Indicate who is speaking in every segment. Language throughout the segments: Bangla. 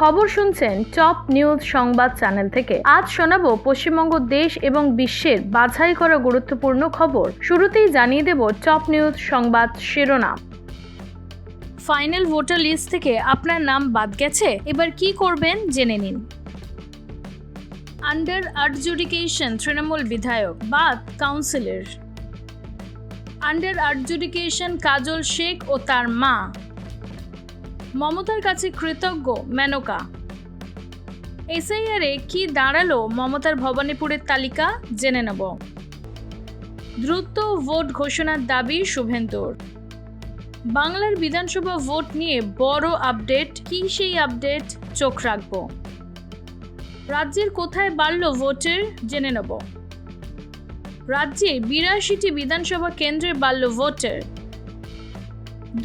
Speaker 1: খবর শুনছেন টপ নিউজ সংবাদ চ্যানেল থেকে। আজ শোনাবো পশ্চিমবঙ্গ দেশ এবং বিশ্বের বাছাই করা গুরুত্বপূর্ণ খবর। শুরুতেই জানিয়ে দেব টপ নিউজ সংবাদ শিরোনাম। ফাইনাল ভোটার লিস্ট থেকে আপনার নাম বাদ গেছে, এবার কি করবেন জেনে নিন। আন্ডার অ্যাডজুডিকেশন তৃণমূল বিধায়ক বাদ councillor. Under adjudication Kajal Sheikh ও তার মা। মমতার কাছে কৃতজ্ঞ মেনকা। এসআইআরে কি দাঁড়ালো মমতার ভবানীপুরের তালিকা জেনে নেব। দ্রুত ভোট ঘোষণার দাবি শুভেন্দুর। বাংলার বিধানসভা ভোট নিয়ে বড় আপডেট, কি সেই আপডেট চোখ রাখবো। রাজ্যের কোথায় বাড়ল ভোটের জেনে নেব। রাজ্যে ৮২টি বিধানসভা কেন্দ্রে বাড়ল ভোটার।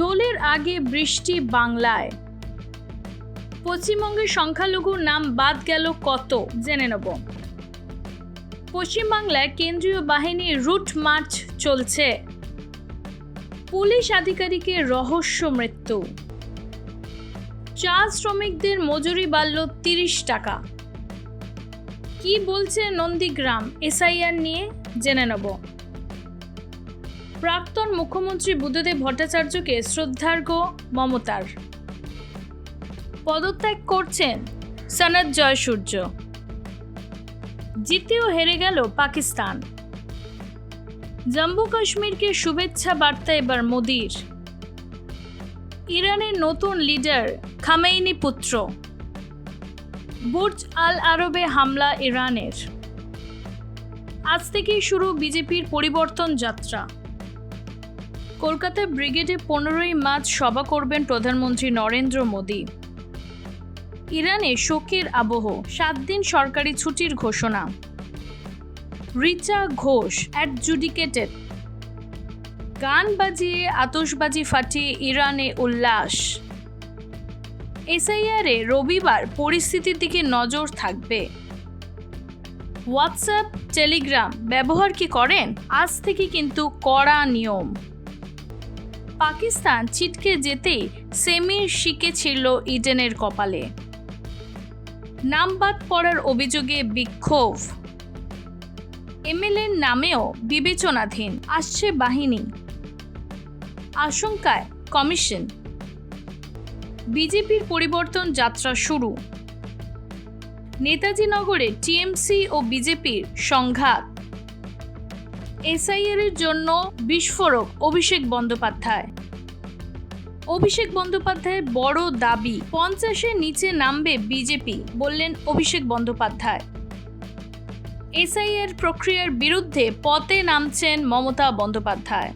Speaker 1: দোলের আগে বৃষ্টি বাংলায়। পশ্চিমবঙ্গের সংখ্যালঘুর নাম বাদ গেল কত জেনে নেব। পশ্চিমবাংলায় কেন্দ্রীয় বাহিনীর রুট মার্চ চলছে। পুলিশ আধিকারিকের রহস্য মৃত্যু। চা শ্রমিকদের মজুরি বাড়ল ৩০ টাকা। কি বলছে নন্দীগ্রাম এসআইআর নিয়ে জেনে নেব। প্রাক্তন মুখ্যমন্ত্রী বুদ্ধদেব ভট্টাচার্যকে শ্রদ্ধার্ঘ্য মমতার। পদত্যাগ করছেন সনদ জয়সূর্য। জিতেও হেরে গেল পাকিস্তান। জম্মু কাশ্মীরকে শুভেচ্ছা বার্তা এবার মোদির। ইরানের নতুন লিডার খামেইনি পুত্র। বুর্জ আল আরবে হামলা ইরানের। আজ থেকেই শুরু বিজেপির পরিবর্তন যাত্রা। কলকাতার ব্রিগেডে 15ই মার্চ সভা করবেন প্রধানমন্ত্রী নরেন্দ্র মোদী। ইরানে শোকের আবহ, 7 দিন সরকারি ছুটির ঘোষণা। রিচা ঘোষ অ্যাডজুডিকেটেড। গান বাজিয়ে আতশবাজি ফাটিয়ে ইরানে উল্লাস। এসআইআরে রবিবার পরিস্থিতির দিকে নজর থাকবে। হোয়াটসঅ্যাপ, টেলিগ্রাম ব্যবহার কি করেন? আজ থেকে কিন্তু কড়া নিয়ম। পাকিস্তান ছিটকে যেতেই সেমির শিকে ছিল ইডেনের কপালে। নাম বাদ পড়ার অভিযোগে বিক্ষোভ। এমএলএর নামেও বিবেচনাধীন, আসছে বাহিনী। আশঙ্কায় কমিশন। বিজেপির পরিবর্তন যাত্রা শুরু। নেতাজি নগরে টিএমসি ও বিজেপির সংঘাত। এসআইআর-এর জন্য বিস্ফোরক অভিষেক বন্দ্যোপাধ্যায়। অভিষেক বন্দ্যোপাধ্যায়ের বড় দাবি, 50-এর নিচে নামবে বিজেপি, বললেন অভিষেক বন্দ্যোপাধ্যায়। এসআইআর প্রক্রিয়ার বিরুদ্ধে পথে নামছেন মমতা বন্দ্যোপাধ্যায়।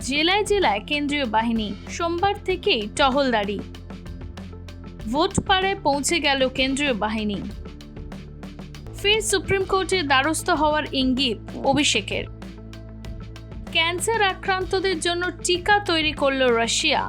Speaker 1: জেলায় জেলায় কেন্দ্রীয় বাহিনী, সোমবার থেকেই টহলদারি। ভোট পাড়ায় পৌঁছে গেল কেন্দ্রীয় বাহিনী। ফের সুপ্রিম কোর্টের দ্বারস্থ হওয়ার ইঙ্গিত অভিষেকের। ক্যান্সার আক্রান্তদের জন্য টিকা তৈরি করল রাশিয়া।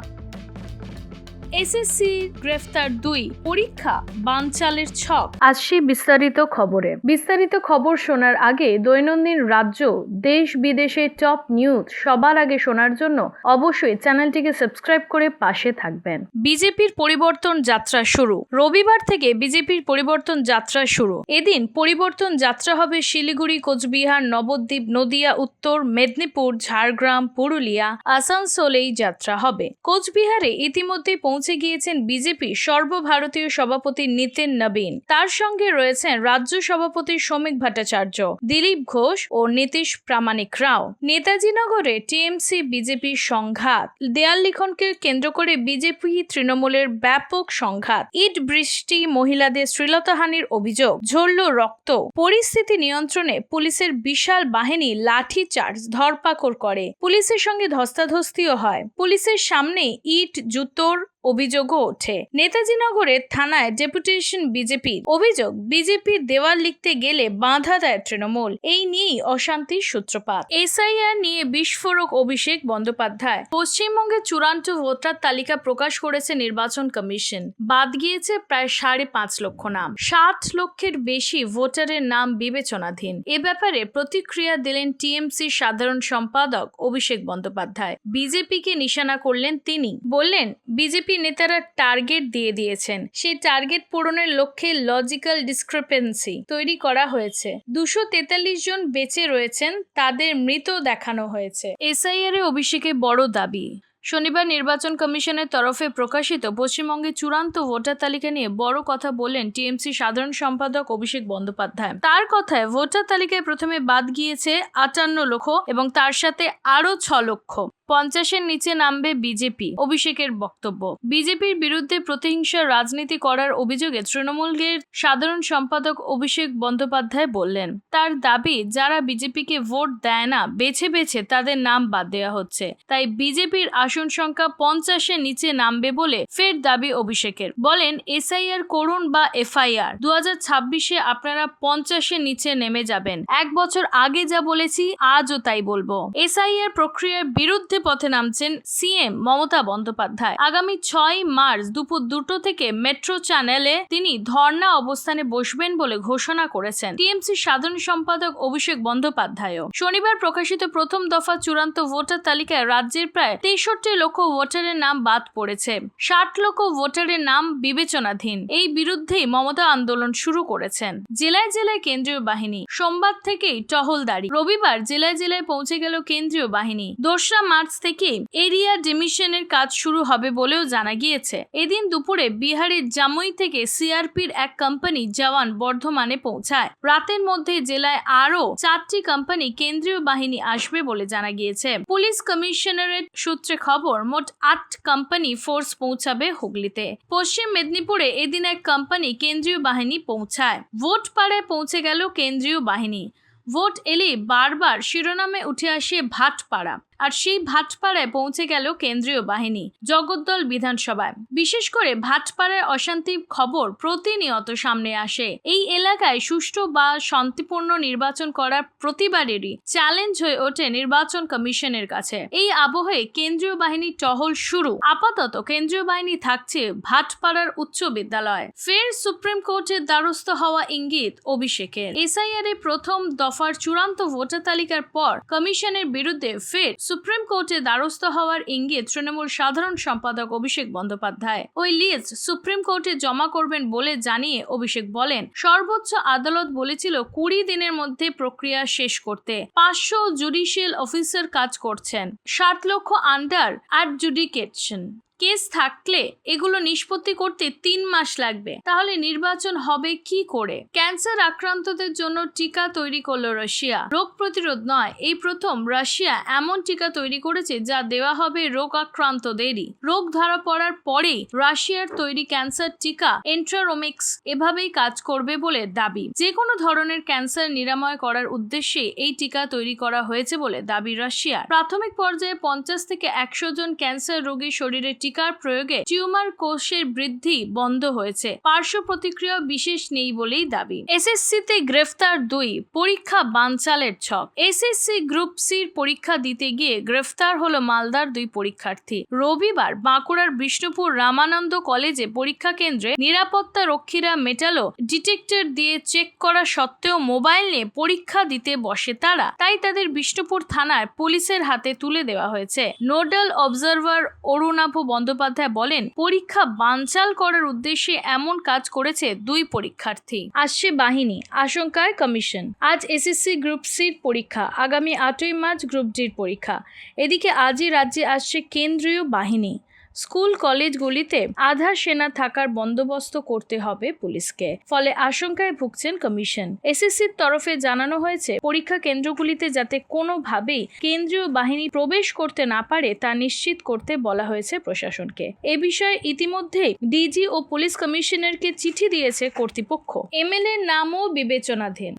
Speaker 1: এসএসসি গ্রেফতার 2, পরীক্ষা বানচালের ছক। আসছি বিস্তারিত খবরে। বিস্তারিত খবর শোনার আগে দৈনন্দিন রাজ্য, দেশ বিদেশের টপ নিউজ সবার আগে শোনার জন্য অবশ্যই চ্যানেলটিকে সাবস্ক্রাইব করে পাশে থাকবেন। বিজেপির পরিবর্তন যাত্রা শুরু। রবিবার থেকে বিজেপির পরিবর্তন যাত্রা শুরু। এদিন পরিবর্তন যাত্রা হবে শিলিগুড়ি, কোচবিহার, নবদ্বীপ, নদিয়া, উত্তর মেদিনীপুর, ঝাড়গ্রাম, পুরুলিয়া, আসানসোলেই যাত্রা হবে। কোচবিহারে ইতিমধ্যে পৌঁছে গিয়েছেন বিজেপি সর্বভারতীয় সভাপতি নিতিন নবীন। তার সঙ্গে রয়েছেন রাজ্য সভাপতি শ্রমিক ভট্টাচার্য, দিলীপ ঘোষ ও নীতিশ প্রামাণিক রাও। নেতাজি নগরে টিএমসি বিজেপি সংঘাত। দেয়াল লিখনকে কেন্দ্র করে বিজেপি তৃণমূলের ব্যাপক সংঘাত। ইট বৃষ্টি, মহিলাদের শ্লীলতাহানির অভিযোগ, ঝরল রক্ত। পরিস্থিতি নিয়ন্ত্রণে পুলিশের বিশাল বাহিনী লাঠি চার্জ, ধরপাকড় করে। পুলিশের সঙ্গে ধস্তাধস্তিও হয়। পুলিশের সামনে ইট, জুতোর অভিযোগও ওঠে। নেতাজি নগরের থানায় ডেপুটেশন বিজেপির। অভিযোগ, বিজেপি দেওয়াল লিখতে গেলে বাধা দেয় তৃণমূল। এই নিয়েই অশান্তির সূত্রপাত। এসআইআর নিয়ে বিস্ফোরক অভিষেক বন্দ্যোপাধ্যায়। পশ্চিমবঙ্গের চূড়ান্ত ভোটার তালিকা প্রকাশ করেছে নির্বাচন কমিশন। বাদ গিয়েছে প্রায় 5.5 লক্ষ নাম। 60 লক্ষের বেশি ভোটারের নাম বিবেচনাধীন। এ ব্যাপারে প্রতিক্রিয়া দিলেন টিএমসি সাধারণ সম্পাদক অভিষেক বন্দ্যোপাধ্যায়। বিজেপিকে নিশানা করলেন তিনি। বললেন, বিজেপি বিজেপি নেতারা টার্গেট দিয়ে দিয়েছেন। সেই টার্গেট পূরণের লক্ষ্যে লজিক্যাল ডিসক্রিপেন্সি তৈরি করা হয়েছে। 243 জন বেঁচে রয়েছেন, তাদের মৃত দেখানো হয়েছে। এসআইআর এ অভিষেকে বড় দাবি। শনিবার নির্বাচন কমিশনের তরফে প্রকাশিত পশ্চিমবঙ্গের চূড়ান্ত ভোটার তালিকা নিয়ে বড় কথা বললেন টিএমসি সাধারণ সম্পাদক অভিষেক বন্দ্যোপাধ্যায়। তার কথায় ভোটার তালিকায় প্রথমে বাদ গিয়েছে 58 লক্ষ এবং তার সাথে আরো 6 লক্ষ। 50-এর নিচে নামবে বিজেপি। অভিষেকের বক্তব্য, বিজেপির বিরুদ্ধে প্রতিহিংসার রাজনীতি করার অভিযোগে তৃণমূলের সাধারণ সম্পাদক অভিষেক বন্দ্যোপাধ্যায় বললেন, তার দাবি যারা বিজেপিকে ভোট দেয় না বেছে বেছে তাদের নাম বাদ দেওয়া হচ্ছে, তাই বিজেপির আসন সংখ্যা 50-এর নিচে নামবে বলে ফের দাবি অভিষেকের। বলেন, এসআইআর করুন বা এফআইআর, 2026-এ আপনারা 50-এর নিচে নেমে যাবেন। 1 বছর আগে যা বলেছি আজও তাই বলবো। এসআইআর প্রক্রিয়ার বিরুদ্ধে পথে নামছেন সিএম মমতা বন্দ্যোপাধ্যায়। আগামী 6 মার্চ দুপুর 2টো থেকে মেট্রো চ্যানেলে তিনি ধর্ণা অবস্থানে বসবেন বলে ঘোষণা করেছেন টিএমসি সাধারণ সম্পাদক অভিষেক বন্দ্যোপাধ্যায়ও। শনিবার প্রকাশিত প্রথম দফা চূড়ান্ত ভোটার তালিকায় রাজ্যের প্রায় 63 লক্ষ ভোটারের নাম বাদ পড়েছে। 60 লক্ষ ভোটারের নাম বিবেচনাধীন। এই বিরুদ্ধেই মমতা আন্দোলন শুরু করেছেন। জেলায় জেলায় কেন্দ্রীয় বাহিনী। সোমবার থেকেই টহলদারি। রবিবার জেলায় জেলায় পৌঁছে গেল কেন্দ্রীয় বাহিনী। 2রা মার্চ থেকে এরিয়া ডিমিশনের কাজ শুরু হবে বলেও জানা গিয়েছে। এদিন দুপুরে বিহারের জামুই থেকে সিআরপির এক কোম্পানি জওয়ান বর্ধমানে পৌঁছায়। রাতের মধ্যে জেলায় আরো 4টি কোম্পানি কেন্দ্রীয় বাহিনী আসবে বলে জানা গিয়েছে। পুলিশ কমিশনারেট সূত্রে খবর, মোট 8 কোম্পানি ফোর্স পৌঁছাবে হুগলিতে। পশ্চিম মেদিনীপুরে এদিন এক কোম্পানি কেন্দ্রীয় বাহিনী পৌঁছায়। ভোট পাড়ায় পৌঁছে গেল কেন্দ্রীয় বাহিনী। ভোট এলেই বারবার শিরোনামে উঠে আসে ভাটপাড়া, আর সেই ভাটপাড়ায় পৌঁছে গেল কেন্দ্রীয় বাহিনী। জগদ্দল বিধানসভায় বিশেষ করে ভাটপাড়ায় অশান্তির খবর প্রতিনিয়ত সামনে আসে। এই এলাকায় সুষ্ঠু বা শান্তিপূর্ণ নির্বাচন করার প্রতিবারেরই চ্যালেঞ্জ হয়ে ওঠে নির্বাচন কমিশনের কাছে। এই আবহে কেন্দ্রীয় বাহিনীর টহল শুরু। আপাতত কেন্দ্রীয় বাহিনী থাকছে ভাটপাড়ার উচ্চ বিদ্যালয়। ফের সুপ্রিম কোর্টের দ্বারস্থ হওয়া ইঙ্গিত অভিষেকের। এসআইআর এর প্রথম দফার চূড়ান্ত ভোটার তালিকার পর কমিশনের বিরুদ্ধে ফের সুপ্রিম কোর্টের দ্বারস্থ হওয়ার ইঙ্গিত তৃণমূল সাধারণ সম্পাদক অভিষেক বন্দ্যোপাধ্যায়। ওই লিস্ট সুপ্রিম কোর্টে জমা করবেন বলে জানিয়ে অভিষেক বলেন, সর্বোচ্চ আদালত বলেছিল 20 দিনের মধ্যে প্রক্রিয়া শেষ করতে। 500 জুডিশিয়াল অফিসার কাজ করছেন। 60 লক্ষ আন্ডার অ্যাডজুডিকেশন কেস থাকলে এগুলো নিষ্পত্তি করতে 3 মাস লাগবে। তাহলে নির্বাচন হবে কি করে? ক্যান্সার আক্রান্তদের জন্য টিকা তৈরি করলো রাশিয়া। রোগ প্রতিরোধ নয়, এই প্রথম রাশিয়া এমন টিকা তৈরি করেছে যা দেওয়া হবে রোগ আক্রান্তদেরই। রোগ ধরা পড়ার পরেই রাশিয়ার তৈরি ক্যান্সার টিকা এন্ট্রারোমিক্স এভাবেই কাজ করবে বলে দাবি। যে কোনো ধরনের ক্যান্সার নিরাময় করার উদ্দেশ্যে এই টিকা তৈরি করা হয়েছে বলে দাবি রাশিয়ার। প্রাথমিক পর্যায়ে 50 থেকে 100 জন ক্যান্সার রোগীর শরীরে টিকার প্রয়োগে টিউমার কোষের বৃদ্ধি বন্ধ হয়েছে। পার্শ্ব প্রতিক্রিয়া বিশেষ নেই বলেই দাবি। এসএসসিতে গ্রেফতার 2, পরীক্ষা বানচালের ছক। এসএসসি গ্রুপ সির পরীক্ষা দিতে গিয়ে গ্রেফতার হলো মালদার 2 পরীক্ষার্থী। রবিবার বাঁকুড়ার বিষ্ণুপুর রামানন্দ কলেজে পরীক্ষা কেন্দ্রে নিরাপত্তা রক্ষীরা মেটালো ডিটেক্টর দিয়ে চেক করা সত্ত্বেও মোবাইল নিয়ে পরীক্ষা দিতে বসে তারা। তাই তাদের বিষ্ণুপুর থানার পুলিশের হাতে তুলে দেওয়া হয়েছে। নোডাল অবজারভার অরুণাভ বন্দ্যোপাধ্যায় বলেন, পরীক্ষা বানচাল করার উদ্দেশ্যে এমন কাজ করেছে 2 পরীক্ষার্থী। আসছে বাহিনী, আশঙ্কায় কমিশন। আজ এসএসসি গ্রুপ সির পরীক্ষা, আগামী 8ই মার্চ গ্রুপ ডির পরীক্ষা। এদিকে আজই রাজ্যে আসছে কেন্দ্রীয় বাহিনী। স্কুল কলেজগুলিতে আধা সেনা থাকার বন্দোবস্ত করতে হবে পুলিশকে। ফলে আশঙ্কায় ভুগছেন কমিশন। এসএসসির তরফে জানানো হয়েছে, পরীক্ষা কেন্দ্রগুলিতে যাতে কোনোভাবেই কেন্দ্রীয় বাহিনী প্রবেশ করতে না পারে তা নিশ্চিত করতে বলা হয়েছে প্রশাসনকে। এ বিষয়ে ইতিমধ্যে ডিজি ও পুলিশ কমিশনারকে চিঠি দিয়েছে কর্তৃপক্ষ। এমএলএ নামও বিবেচনাধীন।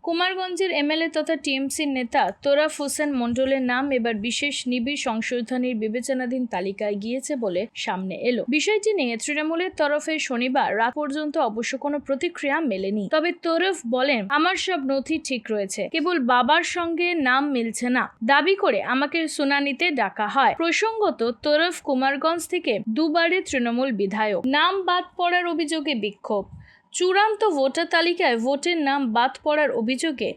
Speaker 1: কুমারগঞ্জের এমএলএ তথা টিএমসির নেতা তোরাফ হোসেন মন্ডলের নাম এবার বিশেষ নিবিড় সংশোধনীর বিবেচনাধীন তালিকায় গিয়েছে বলে সামনে এলো। বিষয়টি নিয়ে তৃণমূলের তরফে শনিবার রাত পর্যন্ত অবশ্য কোনো প্রতিক্রিয়া মেলেনি। তবে তোরাফ বলেন, আমার সব নথি ঠিক রয়েছে, কেবল বাবার সঙ্গে নাম মিলছে না দাবি করে আমাকে শুনানিতে ডাকা হয়। প্রসঙ্গত, তোরাফ কুমারগঞ্জ থেকে 2 বারের তৃণমূল বিধায়ক। নাম বাদ পড়ার অভিযোগে বিক্ষোভ। চূড়ান্ত ভোটার তালিকায় ভোটের নাম বাদ পড়ার অভিযোগে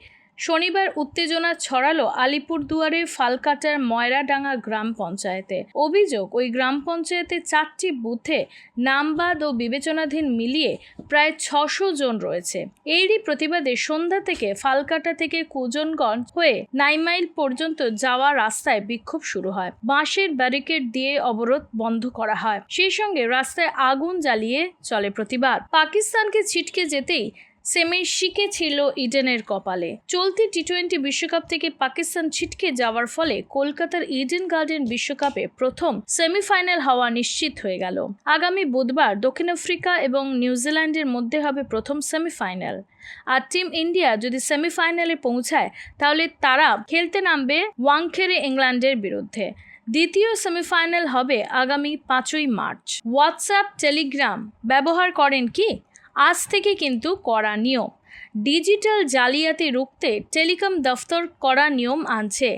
Speaker 1: শনিবার উত্তেজনা ছড়ালো আলিপুরদুয়ারের ফালকাটার ময়রাডাঙ্গা গ্রাম পঞ্চায়েতে। অভিযোগ, ওই গ্রাম পঞ্চায়েতে 4টি বুথে নামবাদ ও বিবেচনাধীন মিলিয়ে প্রায় 600 জন রয়েছে। এরই প্রতিবাদে সন্ধ্যা থেকে ফালকাটা থেকে কুজনগঞ্জ হয়ে 9 মাইল পর্যন্ত যাওয়া রাস্তায় বিক্ষোভ শুরু হয়। বাঁশের ব্যারিকেড দিয়ে অবরোধ বন্ধ করা হয়। সেই সঙ্গে রাস্তায় আগুন জ্বালিয়ে চলে প্রতিবাদ। পাকিস্তানকে ছিটকে যেতেই সেমির শিকে ছিল ইডেনের কপালে। চলতি টি-20 বিশ্বকাপ থেকে পাকিস্তান ছিটকে যাওয়ার ফলে কলকাতার ইডেন গার্ডেন বিশ্বকাপে প্রথম সেমিফাইনাল হওয়া নিশ্চিত হয়ে গেল। আগামী বুধবার দক্ষিণ আফ্রিকা এবং নিউজিল্যান্ডের মধ্যে হবে প্রথম সেমিফাইনাল। আর টিম ইন্ডিয়া যদি সেমিফাইনালে পৌঁছায় তাহলে তারা খেলতে নামবে ওয়াংখেড়ে ইংল্যান্ডের বিরুদ্ধে। দ্বিতীয় সেমিফাইনাল হবে আগামী 5ই মার্চ। হোয়াটসঅ্যাপ, টেলিগ্রাম ব্যবহার করেন কি? আজ থেকে কিন্তু কড়া নিয়ম। ডিজিটাল জালিয়াতি রুখতে টেলিকম দফতর কড়া নিয়ম আনছে।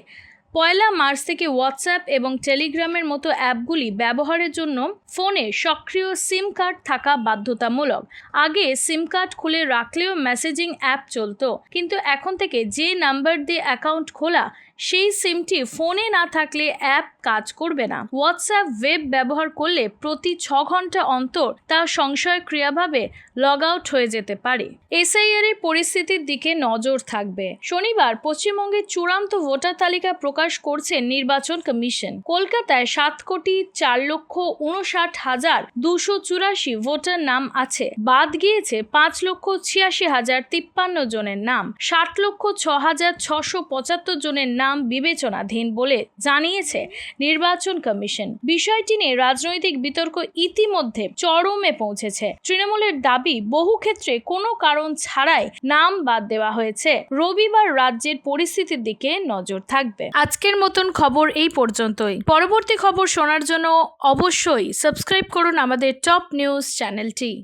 Speaker 1: 1 মার্চ থেকে হোয়াটসঅ্যাপ এবং টেলিগ্রামের মতো অ্যাপগুলি ব্যবহারের জন্য ফোনে সক্রিয় সিম কার্ড থাকা বাধ্যতামূলক। আগে সিম কার্ড খুলে রাখলেও মেসেজিং অ্যাপ চলতো, কিন্তু এখন থেকে যে নাম্বার দিয়ে অ্যাকাউন্ট খোলা সেই সিমটি ফোনে না থাকলে অ্যাপ কাজ করবে না। হোয়াটসঅ্যাপ ওয়েব ব্যবহার করলে প্রতি 6 ঘন্টা অন্তর তা সংশয়ক্রিয়াভাবে লগ আউট হয়ে যেতে পারে। এসআইআর এর পরিস্থিতির দিকে নজর থাকবে। শনিবার পশ্চিমবঙ্গের চূড়ান্ত ভোটার তালিকা প্রকাশ করছে নির্বাচন কমিশন। কলকাতায় 7,59,284 ভোটার নাম আছে। বাদ গিয়েছে 5,86,053 জনের নাম। 60,06,675 জনের নাম বিবেচনাধীন বলে জানিয়েছে নির্বাচন কমিশন। বিষয়টি নিয়ে রাজনৈতিক বিতর্ক ইতিমধ্যে চরমে পৌঁছেছে। তৃণমূলের দাবি, বহু ক্ষেত্রে কোনো কারণ ছাড়াই নাম বাদ দেওয়া হয়েছে। রবিবার রাজ্যের পরিস্থিতির দিকে নজর থাকবে। আজকের মতন খবর এই পর্যন্তই। পরবর্তী খবর শোনার জন্য অবশ্যই সাবস্ক্রাইব করুন আমাদের টপ নিউজ চ্যানেলটি।